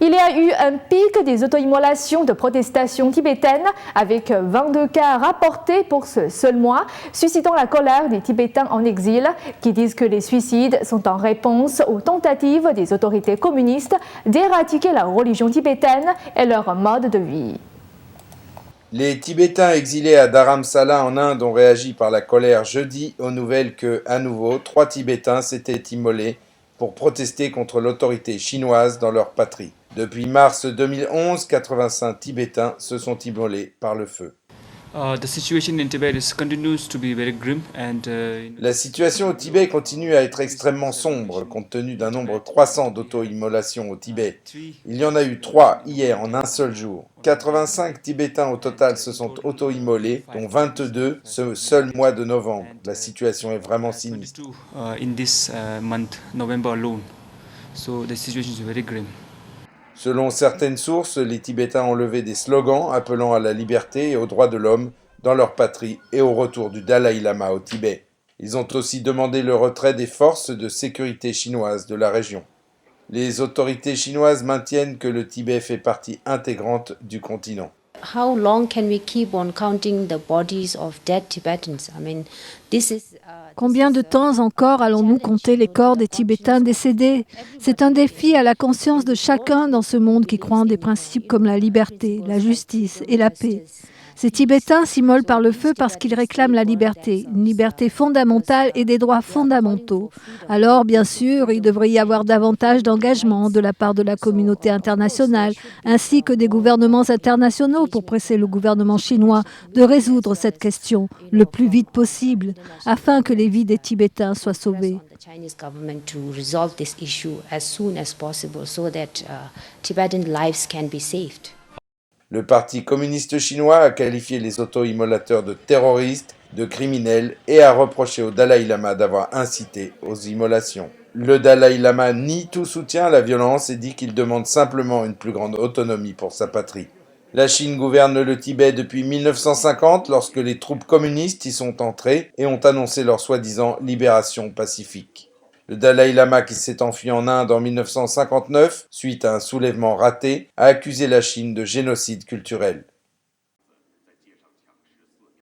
Il y a eu un pic des auto-immolations de protestations tibétaines avec 22 cas rapportés pour ce seul mois, suscitant la colère des Tibétains en exil qui disent que les suicides sont en réponse aux tentatives des autorités communistes d'éradiquer la religion tibétaine et leur mode de vie. Les Tibétains exilés à Dharamsala en Inde ont réagi par la colère jeudi aux nouvelles que, à nouveau, 3 Tibétains s'étaient immolés pour protester contre l'autorité chinoise dans leur patrie. Depuis mars 2011, 85 Tibétains se sont immolés par le feu. La situation au Tibet continue à être extrêmement sombre compte tenu d'un nombre croissant d'auto-immolations au Tibet. Il y en a eu 3 hier en un seul jour. 85 Tibétains au total se sont auto-immolés, dont 22 ce seul mois de novembre. La situation est vraiment sinistre. Selon certaines sources, les Tibétains ont levé des slogans appelant à la liberté et aux droits de l'homme dans leur patrie et au retour du Dalai Lama au Tibet. Ils ont aussi demandé le retrait des forces de sécurité chinoises de la région. Les autorités chinoises maintiennent que le Tibet fait partie intégrante du continent. How long can we keep on counting the bodies of dead Tibetans? Combien de temps encore allons-nous compter les corps des Tibétains décédés? C'est un défi à la conscience de chacun dans ce monde qui croit en des principes comme la liberté, la justice et la paix. Ces Tibétains s'immolent par le feu parce qu'ils réclament la liberté, une liberté fondamentale et des droits fondamentaux. Alors, bien sûr, il devrait y avoir davantage d'engagement de la part de la communauté internationale, ainsi que des gouvernements internationaux pour presser le gouvernement chinois de résoudre cette question le plus vite possible, afin que les vies des Tibétains soient sauvées. Le Parti communiste chinois a qualifié les auto-immolateurs de terroristes, de criminels et a reproché au Dalai Lama d'avoir incité aux immolations. Le Dalai Lama nie tout soutien à la violence et dit qu'il demande simplement une plus grande autonomie pour sa patrie. La Chine gouverne le Tibet depuis 1950 lorsque les troupes communistes y sont entrées et ont annoncé leur soi-disant libération pacifique. Le Dalai Lama, qui s'est enfui en Inde en 1959, suite à un soulèvement raté, a accusé la Chine de génocide culturel.